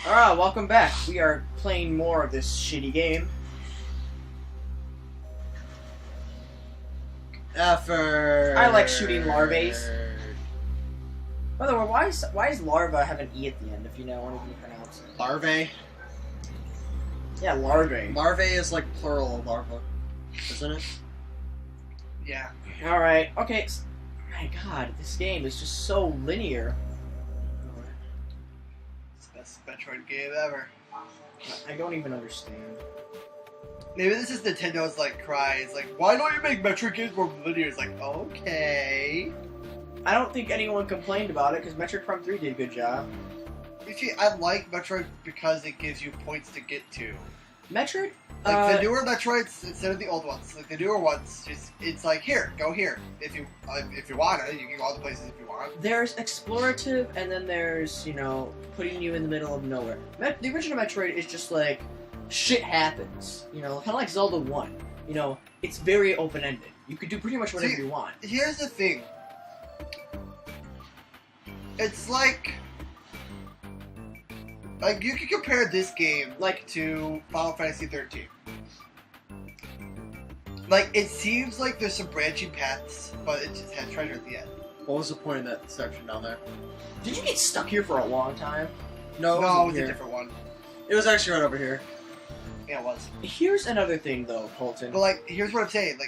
Alright, welcome back. We are playing more of this shitty game. Effort. I like shooting larvae. By the way, why is larva have an E at the end if you know one of you pronounce it? Larvae. Yeah, larvae. Larvae is like plural of larva, isn't it? Yeah. Alright, okay. My god, this game is just so linear. It's the best Metroid game ever. I don't even understand. Maybe this is Nintendo's cry. It's like, why don't you make Metroid games more linear? It's like, okay. I don't think anyone complained about it because Metroid Prime 3 did a good job. You see, I like Metroid because it gives you points to get to. Metroid? The newer Metroids instead of the old ones. Like the newer ones, it's like here, go here. If you want it, you can go all the places if you want. There's explorative, and then there's putting you in the middle of nowhere. The original Metroid is just like shit happens. Kind of like Zelda 1. It's very open ended. You could do pretty much whatever you want. Here's the thing. It's like you could compare this game to Final Fantasy 13. It seems like there's some branching paths, but it just had treasure at the end. What was the point of that section down there? Did you get stuck here for a long time? No, it was a different one. It was actually right over here. Yeah, it was. Here's another thing, though, Colton. But here's what I'm saying.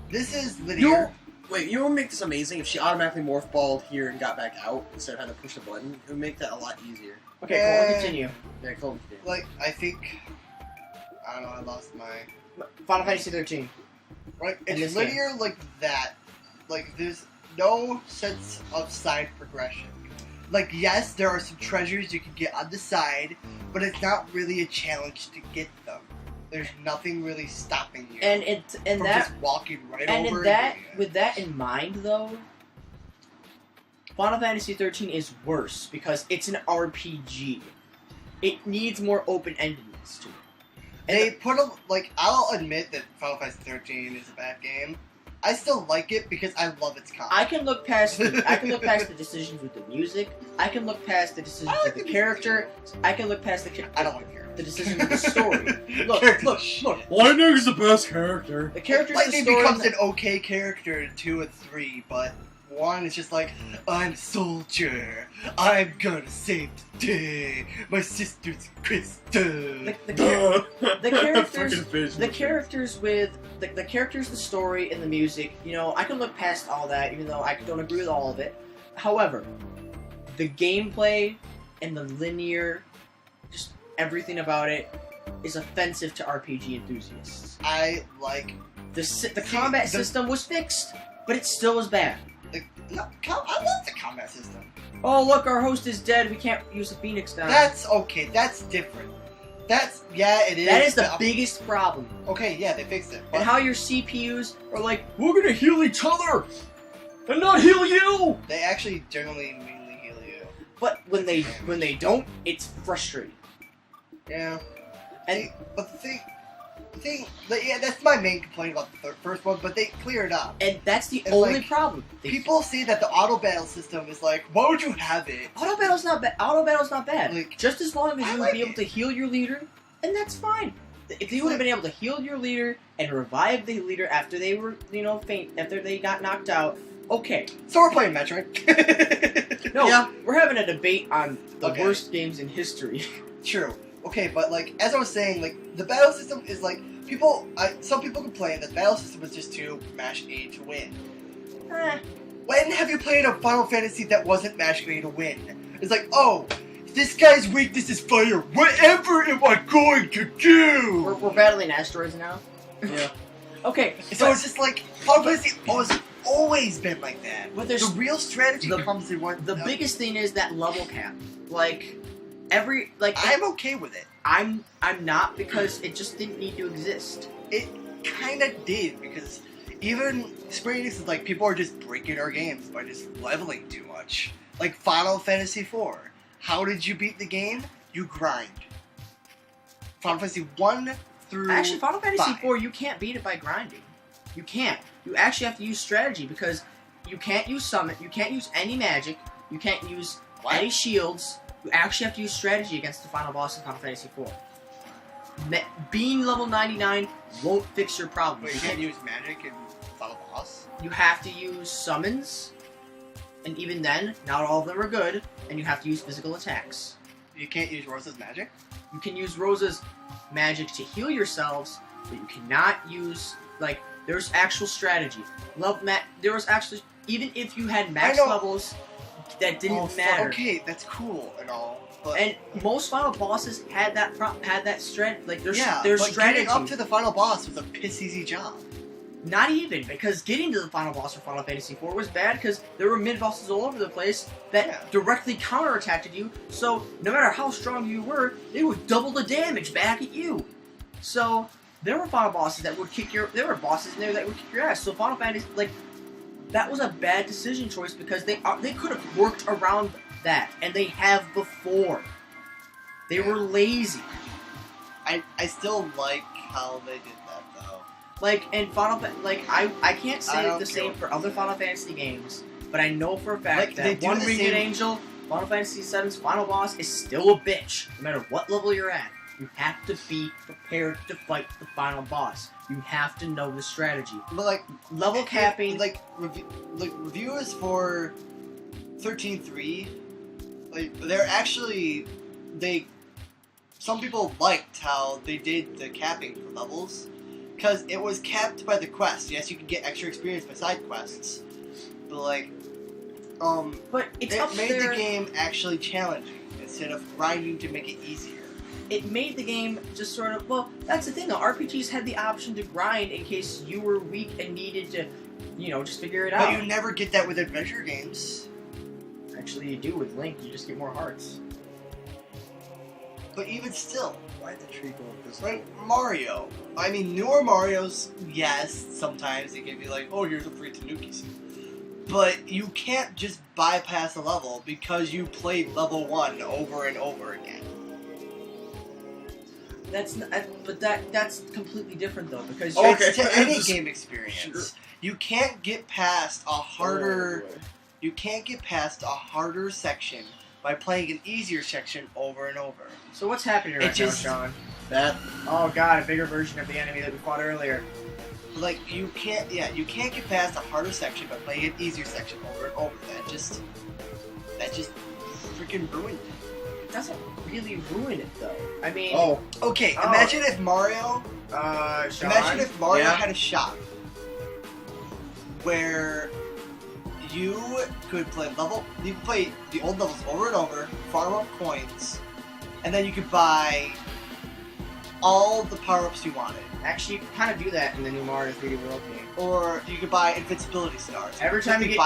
This is linear. Wait, you would make this amazing if she automatically morph balled here and got back out instead of having to push the button. It would make that a lot easier. Okay, Colton, continue. Yeah, Colton, continue. I think I don't know. I lost my. Final Fantasy 13. Right, it's linear like that. There's no sense of side progression. Yes, there are some treasures you can get on the side, but it's not really a challenge to get them. There's nothing really stopping you from just walking right over. And with that in mind, though, Final Fantasy 13 is worse because it's an RPG. It needs more open-endedness to it. They put I'll admit that Final Fantasy 13 is a bad game. I still like it because I love its concept. I can look past the decisions with the music. I can look past the decisions with the character. I can look past I don't like characters. The decisions with the story. Look. Lightning is the best character. The character. Lightning becomes an okay character in 2 and 3, but 1 is just I'm a soldier. I'm gonna save the day. My sister's Krista. The characters, the story, and the music. I can look past all that, even though I don't agree with all of it. However, the gameplay and the linear, just everything about it, is offensive to RPG enthusiasts. I like the combat system was fixed, but it still was bad. I love the combat system. Oh, look, our host is dead. We can't use the Phoenix now. That's okay. That's different. It is. That is the biggest problem. Okay, yeah, they fixed it. And how your CPUs are we're gonna heal each other and not heal you. They actually generally mainly heal you. But when they don't, it's frustrating. Yeah. But the thing, that's my main complaint about the first one, but they clear it up. And that's the only problem. People say that the auto battle system is why would you have it? Auto battle's not bad. Auto battle's not bad. Just as long as you would be able to heal your leader, and that's fine. If you would have been able to heal your leader and revive the leader after they were, faint, after they got knocked out, okay. So we're playing Metroid. No, yeah. We're having a debate on the worst games in history. True. Okay, but as I was saying, the battle system is some people complain that the battle system is just to mash A to win. When have you played a Final Fantasy that wasn't mashing A to win? It's this guy's weakness is fire. Whatever am I going to do? We're battling asteroids now. Yeah. Okay. So it's just Final Fantasy has always been like that. But the real strategy comes in one. The biggest thing is that level cap. I'm okay with it. I'm not, because it just didn't need to exist. It kind of did, because even Square Enix is people are just breaking our games by just leveling too much. Final Fantasy IV. How did you beat the game? You grind. Final Fantasy 1 through Actually, Final Fantasy 5. IV, you can't beat it by grinding. You can't. You actually have to use strategy, because you can't use summon, you can't use any magic, you can't use any shields. You actually have to use strategy against the final boss in Final Fantasy IV. Being level 99 won't fix your problem. Wait, you can't use magic in Final Boss? You have to use summons, and even then, not all of them are good, and you have to use physical attacks. You can't use Rosa's magic? You can use Rosa's magic to heal yourselves, but you cannot use, like, there's actual strategy. There was actually, even if you had max levels, that didn't matter. Okay, that's cool and all. But And most final bosses had that strength, like their but strategy. getting up to the final boss was a piss easy job. Not even, because getting to the final boss for Final Fantasy IV was bad because there were mid bosses all over the place that directly counterattacked you. So no matter how strong you were, they would double the damage back at you. So there were final bosses that would kick your. There were bosses in there that would kick your ass. So Final Fantasy, like, that was a bad decision choice because they could have worked around that, and they have before. They were lazy. I still like how they did that though. Like, in I can't say the same for other Final Fantasy games, but I know for a fact that One Winged Angel, Final Fantasy VII's final boss is still a bitch, no matter what level you're at. You have to be prepared to fight the final boss. You have to know the strategy. But like level capping, reviewers for 13.3, like they're actually some people liked how they did the capping for levels because it was capped by the quest. Yes, you can get extra experience by side quests, but like but it made the game actually challenging instead of grinding to make it easier. It made the game just sort of, well, that's the thing though, RPGs had the option to grind in case you were weak and needed to, just figure it out. But you never get that with adventure games. Actually, you do with Link, you just get more hearts. But even still, Why the tree go this like Mario. I mean, newer Marios, yes, sometimes they can be like, oh, here's a free Tanuki suit. But you can't just bypass a level because you played level 1 over and over again. That's not, but that's completely different though, because It's to any game experience. Sure. You can't get past a harder. You can't get past a harder section by playing an easier section over and over. So what's happening right now, Sean? Oh god, a bigger version of the enemy that we fought earlier. Like you can't get past a harder section by playing an easier section over and over. That just freaking ruined it. It doesn't really ruin it though. I mean, okay. Imagine if Mario. Sean? Imagine if Mario had a shop where you could play the old levels over and over, farm up coins, and then you could buy all the power-ups you wanted. Actually, you can kind of do that in the new Mario 3D World game. Or you could buy invincibility stars. Every time you get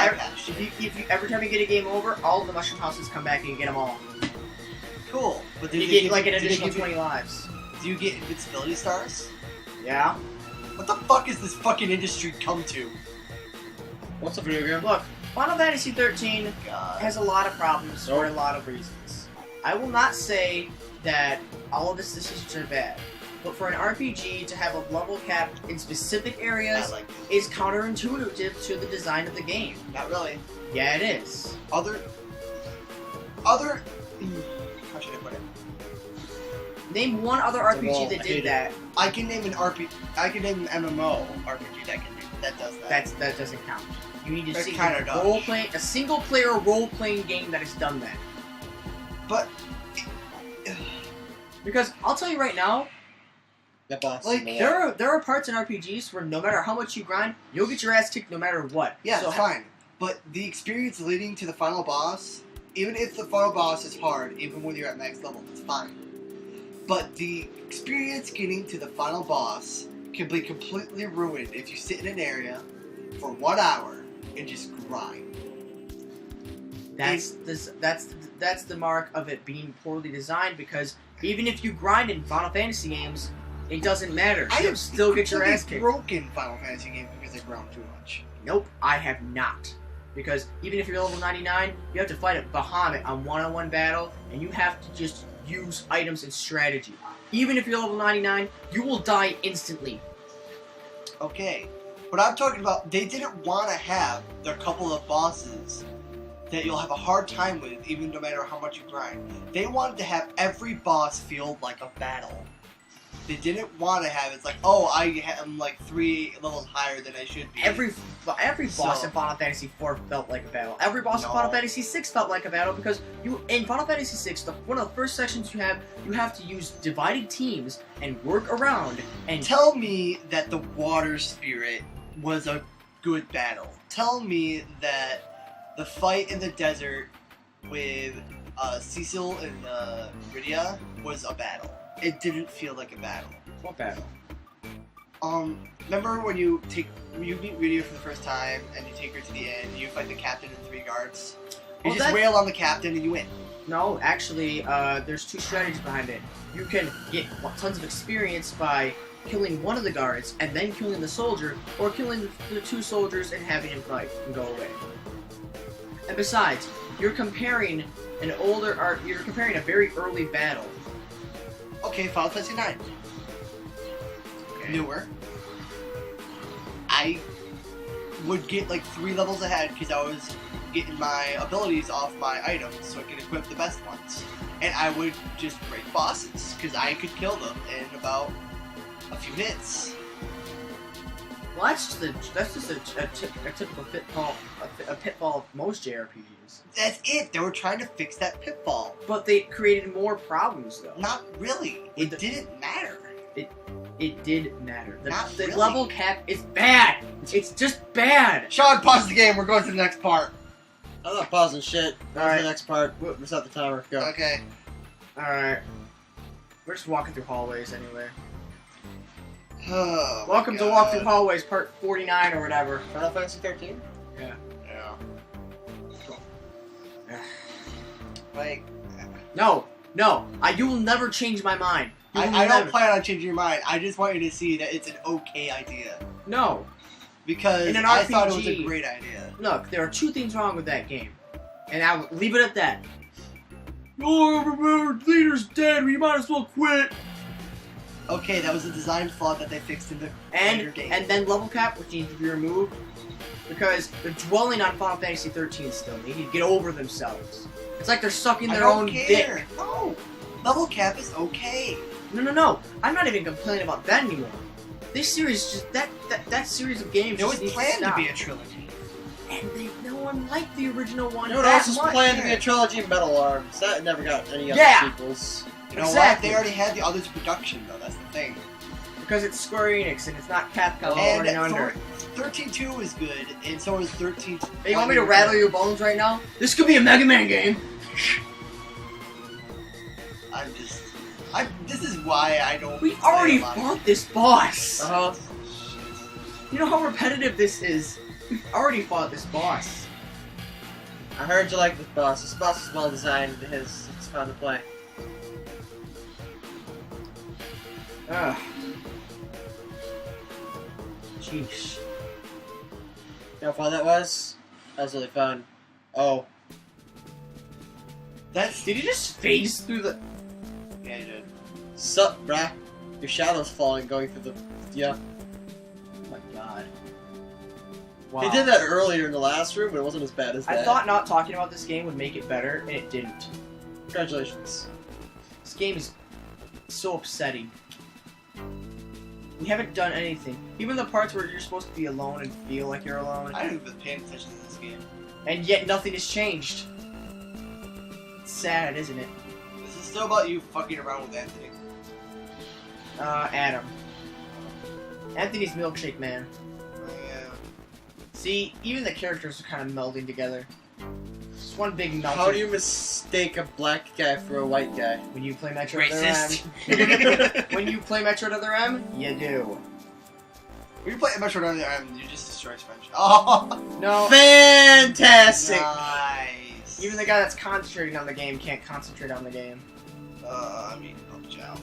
every time you get a game over, all of the mushroom houses come back and you get them all. Cool, but you get like an additional 20 lives. Do you get invincibility stars? Yeah. What the fuck is this fucking industry come to? What's a video game? Look, Final Fantasy 13 has a lot of problems for a lot of reasons. I will not say that all of its decisions are bad, but for an RPG to have a level cap in specific areas is counterintuitive to the design of the game. Not really. Yeah, it is. Other. How should I put it? Name one other RPG that did that. I can name an RPG. I can name an MMO RPG that does that. That doesn't count. You need to see a single-player role-playing game that has done that. But because I'll tell you right now, there are parts in RPGs where no matter how much you grind, you'll get your ass kicked no matter what. Yeah, so fine. But the experience leading to the final boss, even if the final boss is hard, even when you're at max level, it's fine. But the experience getting to the final boss can be completely ruined if you sit in an area for 1 hour and just grind. That's the mark of it being poorly designed, because even if you grind in Final Fantasy games, it doesn't matter. You'll still get your ass kicked. Broken Final Fantasy games because they ground too much. Nope, I have not. Because even if you're level 99, you have to fight a Bahamut on one-on-one battle, and you have to just use items and strategy. Even if you're level 99, you will die instantly. Okay, but I'm talking about they didn't want to have their couple of bosses that you'll have a hard time with, even no matter how much you grind. They wanted to have every boss feel like a battle. They didn't want to have it's like, oh, I'm like 3 levels higher than I should be. Every boss in Final Fantasy IV felt like a battle. Every boss in Final Fantasy VI felt like a battle because in Final Fantasy VI, one of the first sections you have to use divided teams and work around and tell me that the water spirit was a good battle. Tell me that the fight in the desert with Cecil and Rydia was a battle. It didn't feel like a battle. What battle? Remember when you meet Rydia for the first time and you take her to the end, you fight the captain and 3 guards? You just wail on the captain and you win. No, actually, there's 2 strategies behind it. You can get tons of experience by killing one of the guards and then killing the soldier, or killing the 2 soldiers and having him fight and go away. And besides, you're comparing a very early battle. Okay, Final Fantasy IX. Okay. Newer. I would get like 3 levels ahead because I was getting my abilities off my items so I could equip the best ones. And I would just break bosses because I could kill them in about a few hits. Well, that's just a typical pitfall of most JRPGs. That's it. They were trying to fix that pitfall. But they created more problems, though. Not really. It didn't matter. It did matter. The really. level cap is bad. It's just bad. Sean, pause the game. We're going to the next part. I'm not pausing shit. Alright. The next part. Reset the timer. Go. Okay. Alright. We're just walking through hallways anyway. Oh, Welcome to Walk Through Hallways, part 49 or whatever. Final Fantasy 13? Yeah. Cool. Like, No. You will never change my mind. I don't plan on changing your mind. I just want you to see that it's an okay idea. No. Because In an I RPG, thought it was a great idea. Look, there are 2 things wrong with that game. And I'll leave it at that. Oh, remember, leader's dead, we might as well quit. Okay, that was a design flaw that they fixed in the later game. And then level cap, which needs to be removed. Because they're dwelling on Final Fantasy 13 still. They need to get over themselves. It's like they're sucking their own dick. No. Level cap is okay. No. I'm not even complaining about that anymore. This series just that series of games. It was just planned to be a trilogy. And no one liked the original one. No one else was planned to be a trilogy. Metal Arms. That never got any other sequels. You know what? They already had the others production though. That's the thing. Because it's Square Enix and it's not Capcom. And under. 13-2 is good, and so is 13. Hey, you want me to rattle your bones right now? This could be a Mega Man game. This is why I don't. We've already fought this boss. Uh-huh. You know how repetitive this is. We've already fought this boss. I heard you like this boss. This boss is well designed. It's fun to play. Ugh. Jeez. You know how fun that was? That was really fun. Oh. Did you just phase through the... Yeah, you did. Sup, brah? Your shadow's falling going through the... Yeah. Oh my god. Wow. They did that earlier in the last room, but it wasn't as bad as that. I thought not talking about this game would make it better, and it didn't. Congratulations. This game is so upsetting. We haven't done anything. Even the parts where you're supposed to be alone and feel like you're alone. I haven't been paying attention to this game. And yet nothing has changed. It's sad, isn't it? This is still about you fucking around with Anthony. Adam. Anthony's Milkshake Man. Yeah. See, even the characters are kind of melding together. It's one big melt. How do you mistake a black guy for a white guy? When you play Metroid Racist. Other M. When you play Metroid Other M, you do. When you play Metroid Other M, you just destroy French. Oh! No. Fantastic! Nice. Even the guy that's concentrating on the game can't concentrate on the game. I mean, oh, ciao.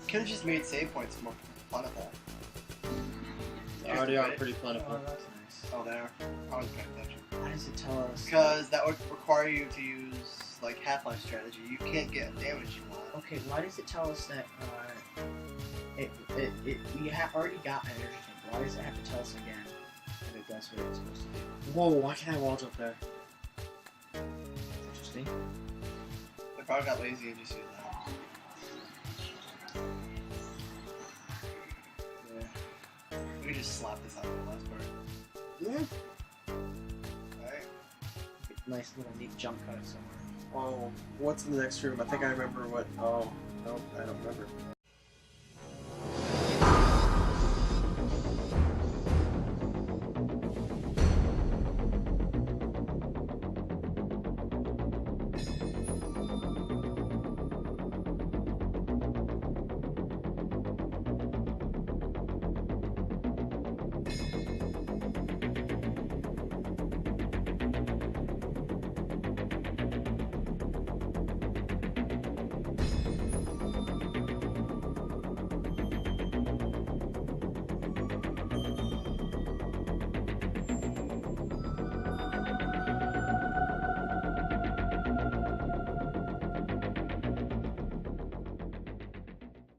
Could have just made save points more plentiful. They already are pretty plentiful. Oh, that's nice. Oh, there. I wasn't paying attention. Why does it tell us? Because that would require you to use like Half-Life strategy. You can't get damage you want. Okay, why does it tell us that we have already got an energy tank? Why does it have to tell us again that if that's what it's supposed to do? Whoa, why can't I wall jump there? Interesting. They probably got lazy and just used that. Yeah. We can just slap this out of the last part. Yeah. Alright. Nice little neat jump cut somewhere. Oh, what's in the next room? I think I remember what. Oh, no, I don't remember.